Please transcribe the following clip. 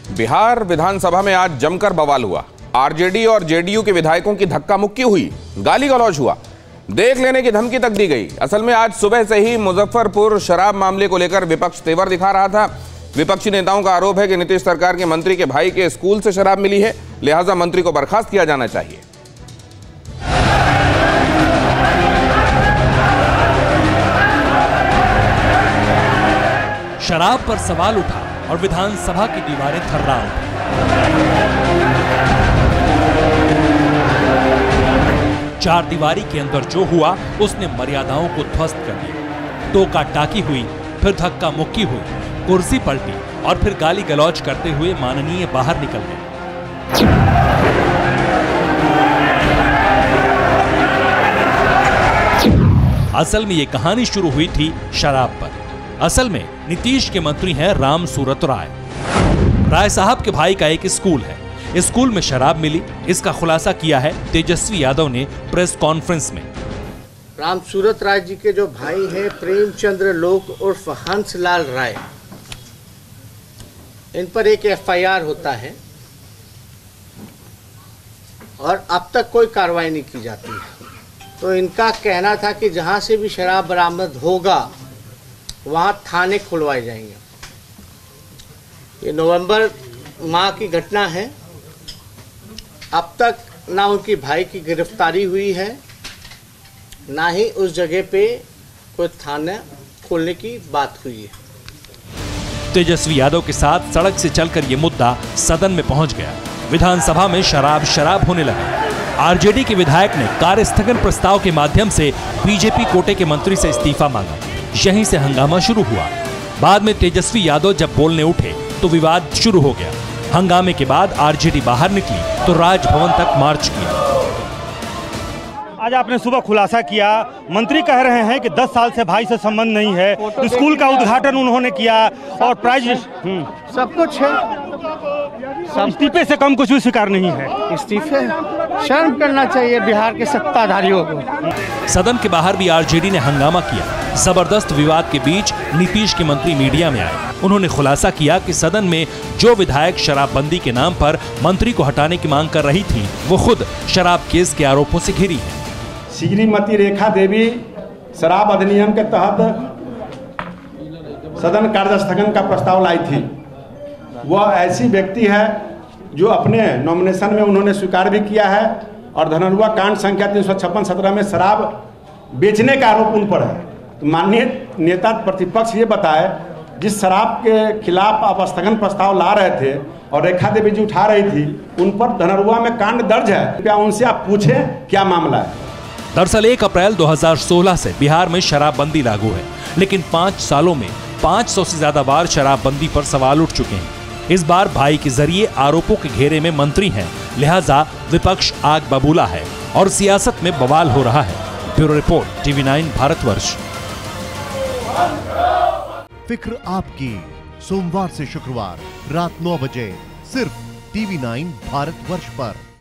बिहार विधानसभा में आज जमकर बवाल हुआ। आरजेडी और जेडीयू के विधायकों की धक्का मुक्की हुई, गाली गलौज हुआ, देख लेने की धमकी तक दी गई। असल में आज सुबह से ही मुजफ्फरपुर शराब मामले को लेकर विपक्ष तेवर दिखा रहा था। विपक्षी नेताओं का आरोप है कि नीतीश सरकार के मंत्री के भाई के स्कूल से शराब मिली है, लिहाजा मंत्री को बर्खास्त किया जाना चाहिए। शराब पर सवाल उठा और विधानसभा की दीवारें थर्रा उठी। चार दीवारी के अंदर जो हुआ उसने मर्यादाओं को ध्वस्त कर दिया। टोका टाकी हुई, फिर धक्का मुक्की हुई, कुर्सी पलटी और फिर गाली गलौज करते हुए माननीय बाहर निकल गए। असल में ये कहानी शुरू हुई थी शराब पर। असल में नीतीश के मंत्री हैं राम सूरत राय। राय साहब के भाई का एक स्कूल है, स्कूल में शराब मिली, इसका खुलासा किया है तेजस्वी यादव ने प्रेस कॉन्फ्रेंस में। राम सूरत राय जी के जो भाई हैं प्रेमचंद्र लोक उर्फ हंसलाल राय, इन पर एक एफआईआर होता है और अब तक कोई कार्रवाई नहीं की जाती है। तो इनका कहना था कि जहां से भी शराब बरामद होगा वहां थाने खुलवाए जाएंगे। ये नवंबर माह की घटना है। अब तक ना उनकी भाई की गिरफ्तारी हुई है, ना ही उस जगह पे कोई थाना खोलने की बात हुई है। तेजस्वी यादव के साथ सड़क से चलकर ये मुद्दा सदन में पहुंच गया। विधानसभा में शराब होने लगा। आरजेडी के विधायक ने कार्य स्थगन प्रस्ताव के माध्यम से बीजेपी कोटे के मंत्री से इस्तीफा मांगा। यहीं से हंगामा शुरू हुआ। बाद में तेजस्वी यादव जब बोलने उठे तो विवाद शुरू हो गया। हंगामे के बाद आरजेडी बाहर निकली तो राजभवन तक मार्च किया। आज आपने सुबह खुलासा किया, मंत्री कह रहे हैं कि 10 साल से भाई से संबंध नहीं है, स्कूल का उद्घाटन उन्होंने किया और प्राइज सब कुछ है, इस्तीफे से कम कुछ भी स्वीकार नहीं है। इस्तीफे शर्म करना चाहिए बिहार के सत्ताधारियों को। सदन के बाहर भी आरजेडी ने हंगामा किया। जबरदस्त विवाद के बीच नीतीश के मंत्री मीडिया में आए। उन्होंने खुलासा किया कि सदन में जो विधायक शराबबंदी के नाम पर मंत्री को हटाने की मांग कर रही थी, वो खुद शराब केस के आरोपों से घिरी है। श्रीमती रेखा देवी शराब अधिनियम के तहत सदन कार्य स्थगन का प्रस्ताव लाई थी। वह ऐसी व्यक्ति है जो अपने नॉमिनेशन में उन्होंने स्वीकार भी किया है और धनरुआ कांड संख्या 356-17 में शराब बेचने का आरोप उन पर है। तो माननीय नेता प्रतिपक्ष ये बताए, जिस शराब के खिलाफ आप स्थगन प्रस्ताव ला रहे थे और रेखा देवी जी उठा रही थी, उन पर धनरुआ में कांड दर्ज है। क्या उनसे आप पूछें क्या मामला है? दरअसल 1 अप्रैल 2016 से बिहार में शराबबंदी लागू है, लेकिन 5 सालों में 500 से ज्यादा बार शराबबंदी पर सवाल उठ चुके हैं। इस बार भाई के जरिए आरोपों के घेरे में मंत्री हैं, लिहाजा विपक्ष आग बबूला है और सियासत में बवाल हो रहा है। Bureau report, TV9 Bharatvarsh. फिक्र आपकी, सोमवार से शुक्रवार रात 9 बजे सिर्फ TV9 भारतवर्ष पर।